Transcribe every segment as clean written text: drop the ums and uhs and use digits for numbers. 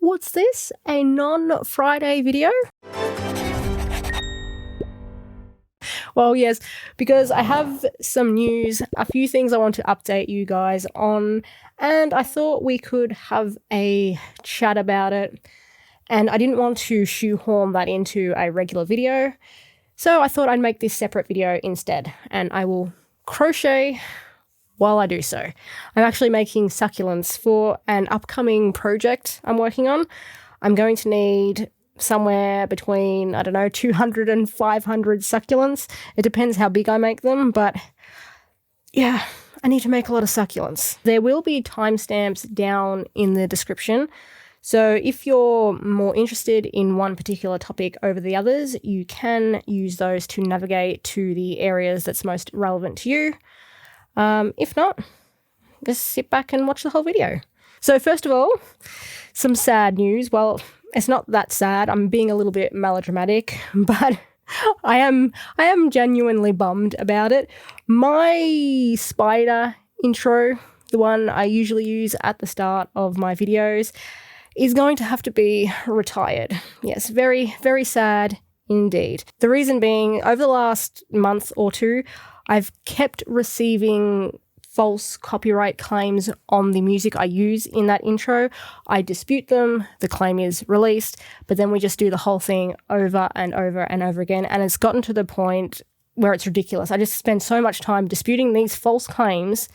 What's this? A non-Friday video? Well, yes, because I have some news, a few things I want to update you guys on, and I thought we could have a chat about it. And I didn't want to shoehorn that into a regular video, so I thought I'd make this separate video instead, and I will crochet while I do so. I'm actually making succulents for an upcoming project I'm working on. I'm going to need somewhere between, 200 and 500 succulents. It depends how big I make them, but yeah, I need to make a lot of succulents. There will be timestamps down in the description. So if you're more interested in one particular topic over the others, you can use those to navigate to the areas that's most relevant to you. If not, just sit back and watch the whole video. So first of all, some sad news. Well, it's not that sad. I'm being a little bit melodramatic, but I am genuinely bummed about it. My spider intro, the one I usually use at the start of my videos, is going to have to be retired. Yes, very, very sad indeed. The reason being, over the last month or two, I've kept receiving false copyright claims on the music I use in that intro. I dispute them, the claim is released, but then we just do the whole thing over and over and over again, and it's gotten to the point where it's ridiculous. I just spend so much time disputing these false claims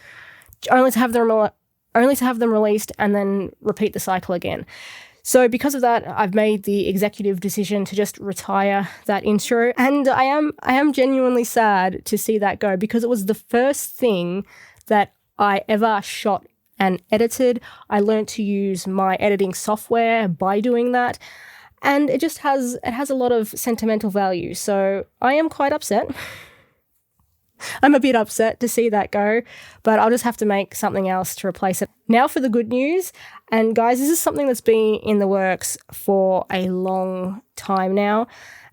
only to have them released and then repeat the cycle again. So because of that, I've made the executive decision to just retire that intro, and I am genuinely sad to see that go, because it was the first thing that I ever shot and edited. I learned to use my editing software by doing that, and it has a lot of sentimental value. So I am quite upset. I'm a bit upset to see that go, but I'll just have to make something else to replace it. Now for the good news. And guys, this is something that's been in the works for a long time now.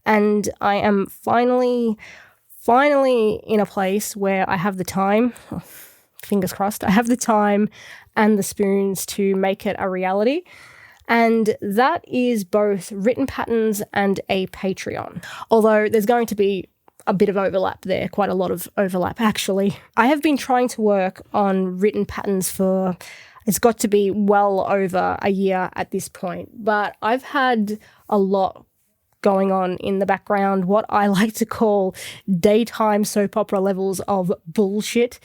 And I am finally in a place where I have the time, fingers crossed, I have the time and the spoons to make it a reality. And that is both written patterns and a Patreon. Although there's going to be a bit of overlap there, quite a lot of overlap actually. I have been trying to work on written patterns for, it's got to be well over a year at this point, but I've had a lot going on in the background, what I like to call daytime soap opera levels of bullshit,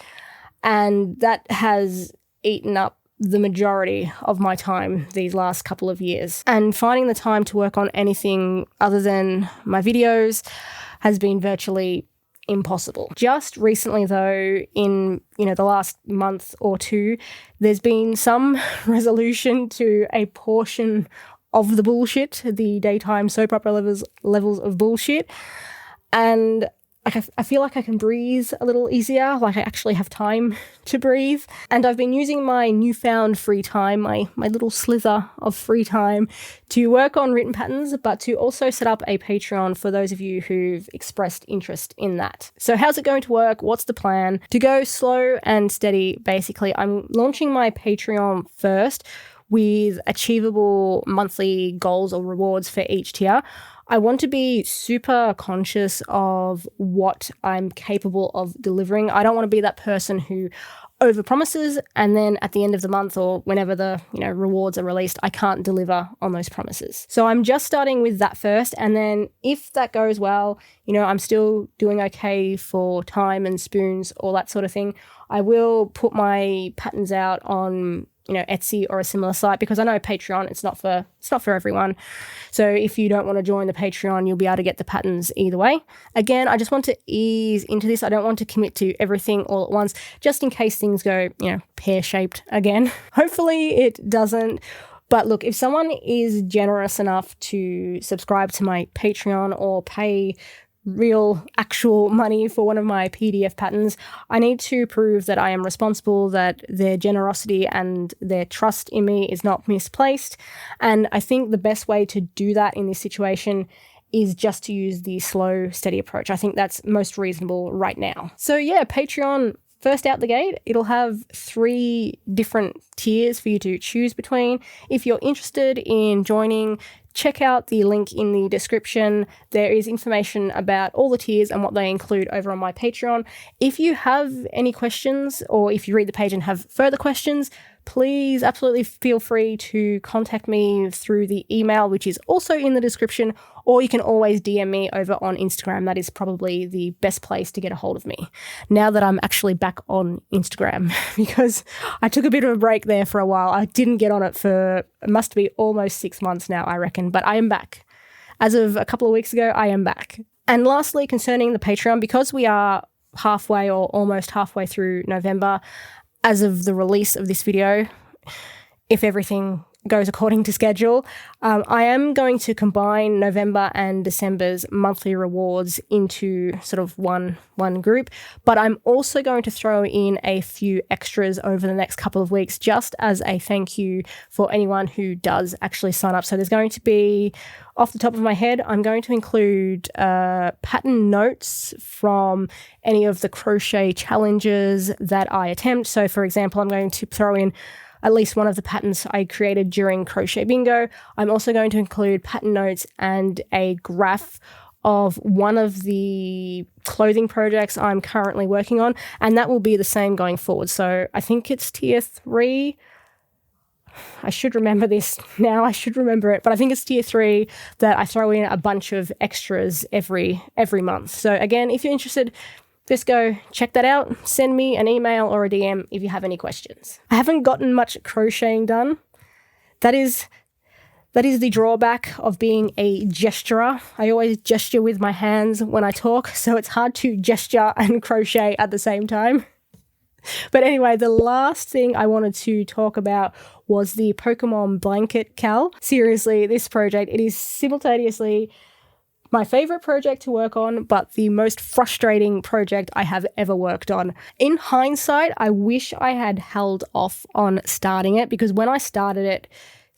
and that has eaten up the majority of my time these last couple of years. And finding the time to work on anything other than my videos has been virtually impossible. Just recently though, in the last month or two, there's been some resolution to a portion of the bullshit, the daytime soap opera levels of bullshit, and I feel like I can breathe a little easier, like I actually have time to breathe. And I've been using my newfound free time, my little slither of free time, to work on written patterns, but to also set up a Patreon for those of you who've expressed interest in that. So how's it going to work? What's the plan? To go slow and steady, basically, I'm launching my Patreon first with achievable monthly goals or rewards for each tier. I want to be super conscious of what I'm capable of delivering. I don't want to be that person who overpromises and then at the end of the month or whenever the rewards are released, I can't deliver on those promises. So I'm just starting with that first, and then if that goes well, I'm still doing okay for time and spoons, all that sort of thing, I will put my patterns out on Etsy or a similar site, because I know Patreon, it's not for everyone. So if you don't want to join the Patreon, you'll be able to get the patterns either way. Again, I just want to ease into this. I don't want to commit to everything all at once, just in case things go, pear-shaped again. Hopefully it doesn't. But look, if someone is generous enough to subscribe to my Patreon or pay real actual money for one of my PDF patterns, I need to prove that I am responsible, that their generosity and their trust in me is not misplaced. And I think the best way to do that in this situation is just to use the slow, steady approach. I think that's most reasonable right now. So yeah, Patreon first out the gate, it'll have 3 different tiers for you to choose between. If you're interested in joining, check out the link in the description. There is information about all the tiers and what they include over on my Patreon. If you have any questions, or if you read the page and have further questions, please absolutely feel free to contact me through the email, which is also in the description, or you can always DM me over on Instagram. That is probably the best place to get a hold of me now that I'm actually back on Instagram, because I took a bit of a break there for a while. I didn't get on it for, it must be almost 6 months now, I reckon, but I am back. As of a couple of weeks ago, I am back. And lastly, concerning the Patreon, because we are halfway or almost halfway through November, as of the release of this video, if everything goes according to schedule, I am going to combine November and December's monthly rewards into sort of one group, but I'm also going to throw in a few extras over the next couple of weeks just as a thank you for anyone who does actually sign up. So there's going to be, off the top of my head, I'm going to include pattern notes from any of the crochet challenges that I attempt. So for example, I'm going to throw in at least one of the patterns I created during Crochet Bingo. I'm also going to include pattern notes and a graph of one of the clothing projects I'm currently working on, and that will be the same going forward. So I think it's tier 3. I should remember this now. I should remember it, but I think it's tier 3 that I throw in a bunch of extras every month. So again, if you're interested, just go check that out. Send me an email or a DM if you have any questions. I haven't gotten much crocheting done. That is the drawback of being a gesturer. I always gesture with my hands when I talk, so it's hard to gesture and crochet at the same time. But anyway, the last thing I wanted to talk about was the Pokemon Blanket Cal. Seriously, this project, it is simultaneously my favorite project to work on, but the most frustrating project I have ever worked on. In hindsight, I wish I had held off on starting it, because when I started it,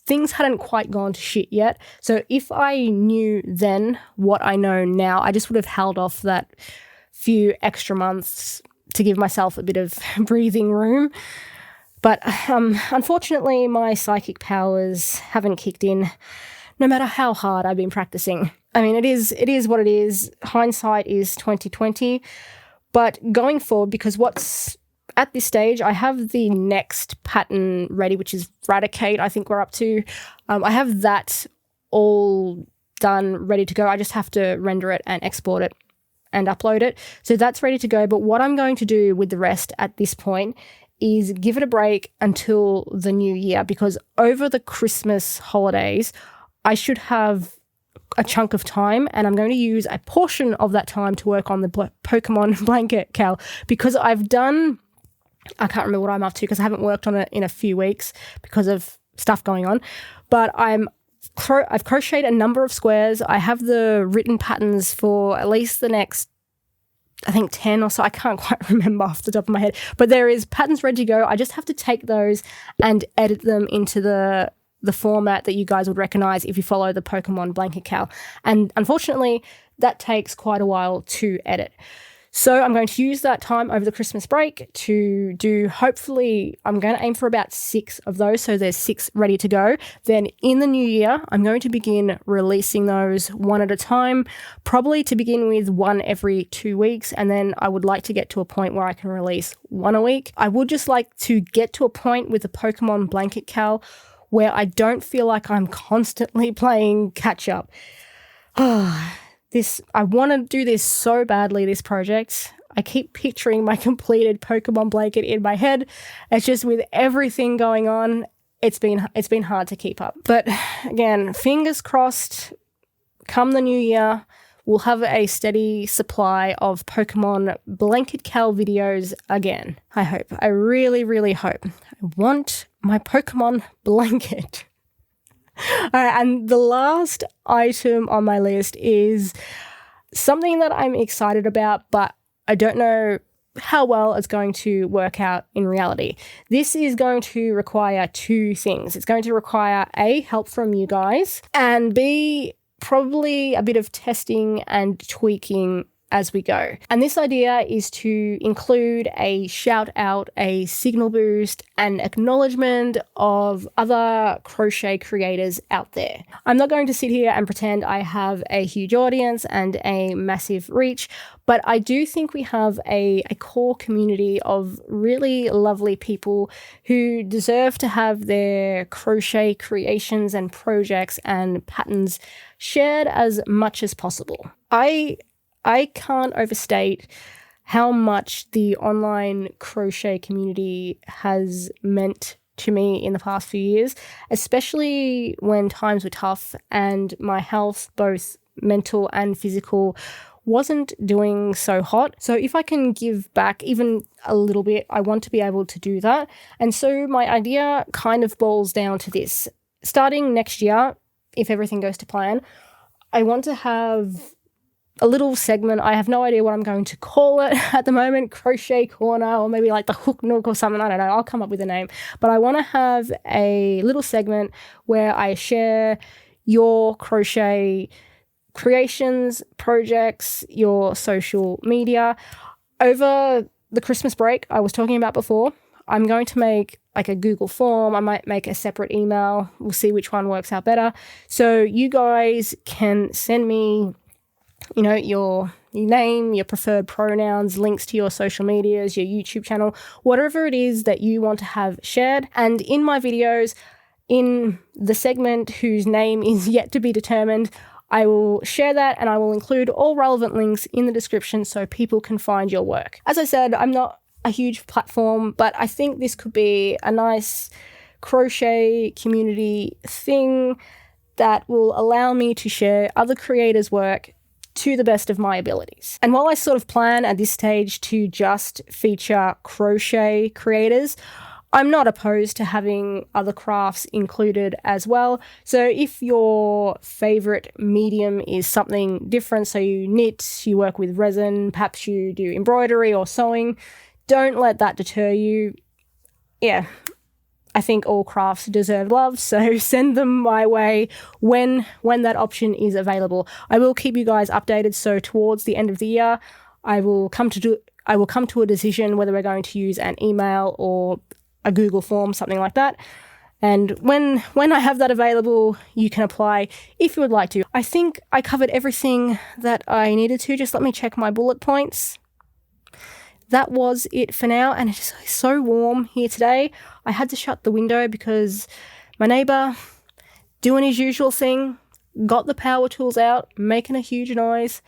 things hadn't quite gone to shit yet. So if I knew then what I know now, I just would have held off that few extra months to give myself a bit of breathing room. But unfortunately, my psychic powers haven't kicked in, no matter how hard I've been practicing. I mean, it is what it is. Hindsight is 2020. But going forward, because what's at this stage, I have the next pattern ready, which is Radicate, I think we're up to. I have that all done, ready to go. I just have to render it and export it and upload it. So that's ready to go. But what I'm going to do with the rest at this point is give it a break until the new year, because over the Christmas holidays, I should have a chunk of time, and I'm going to use a portion of that time to work on the Pokemon Blanket Cal, because I can't remember what I'm up to because I haven't worked on it in a few weeks because of stuff going on, but I've crocheted a number of squares. I have the written patterns for at least the next, I think 10 or so. I can't quite remember off the top of my head, but there is patterns ready to go. I just have to take those and edit them into the format that you guys would recognize if you follow the Pokemon Blanket Cal. And unfortunately, that takes quite a while to edit. So I'm going to use that time over the Christmas break to do, hopefully, I'm going to aim for about 6 of those. So there's 6 ready to go. Then in the new year, I'm going to begin releasing those one at a time, probably to begin with 1 every 2 weeks. And then I would like to get to a point where I can release 1 a week. I would just like to get to a point with the Pokemon Blanket Cal where I don't feel like I'm constantly playing catch up. I want to do this so badly, this project. I keep picturing my completed Pokemon Blanket in my head. It's just with everything going on, it's been hard to keep up. But again, fingers crossed, come the new year, we'll have a steady supply of Pokemon Blanket Cal videos again. I hope. I really, really hope. I want my Pokemon blanket. All right, and the last item on my list is something that I'm excited about, but I don't know how well it's going to work out in reality. This is going to require 2 things. It's going to require A, help from you guys, and B, probably a bit of testing and tweaking as we go. And this idea is to include a shout out, a signal boost, and acknowledgement of other crochet creators out there. I'm not going to sit here and pretend I have a huge audience and a massive reach, but I do think we have a core community of really lovely people who deserve to have their crochet creations and projects and patterns shared as much as possible. I can't overstate how much the online crochet community has meant to me in the past few years, especially when times were tough and my health, both mental and physical, wasn't doing so hot. So if I can give back even a little bit, I want to be able to do that. And so my idea kind of boils down to this. Starting next year, if everything goes to plan, I want to have a little segment. I have no idea what I'm going to call it at the moment, Crochet Corner, or maybe like the Hook Nook or something. I don't know. I'll come up with a name. But I want to have a little segment where I share your crochet creations, projects, your social media. Over the Christmas break I was talking about before, I'm going to make like a Google form. I might make a separate email. We'll see which one works out better. So you guys can send me your name, your preferred pronouns, links to your social medias, your YouTube channel, whatever it is that you want to have shared. And in my videos, in the segment whose name is yet to be determined, I will share that and I will include all relevant links in the description so people can find your work. As I said, I'm not a huge platform, but I think this could be a nice crochet community thing that will allow me to share other creators' work to the best of my abilities. And while I sort of plan at this stage to just feature crochet creators, I'm not opposed to having other crafts included as well. So if your favorite medium is something different, so you knit, you work with resin, perhaps you do embroidery or sewing, don't let that deter you. Yeah, I think all crafts deserve love, so send them my way when that option is available. I will keep you guys updated, so towards the end of the year, I will come to a decision whether we're going to use an email or a Google form, something like that. And when I have that available, you can apply if you would like to. I think I covered everything that I needed to. Just let me check my bullet points. That was it for now, and it's so warm here today. I had to shut the window because my neighbour, doing his usual thing, got the power tools out, making a huge noise.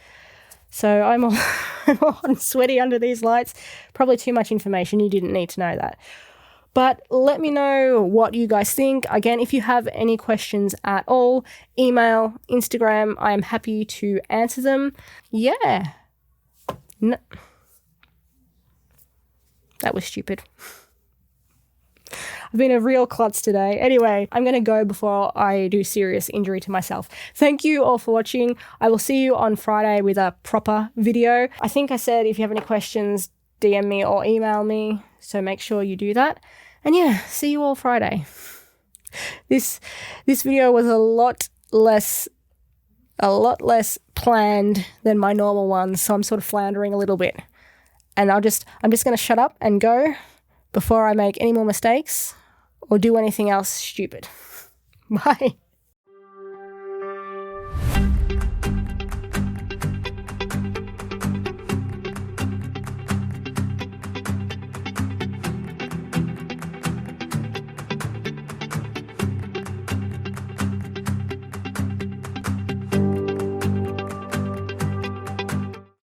So I'm all hot and sweaty under these lights. Probably too much information. You didn't need to know that. But let me know what you guys think. Again, if you have any questions at all, email, Instagram, I am happy to answer them. Yeah. No. That was stupid. I've been a real klutz today. Anyway, I'm going to go before I do serious injury to myself. Thank you all for watching. I will see you on Friday with a proper video. I think I said if you have any questions, DM me or email me. So make sure you do that. And yeah, see you all Friday. This video was a lot less planned than my normal ones, so I'm sort of floundering a little bit. And I'm just going to shut up and go before I make any more mistakes or do anything else stupid. Bye.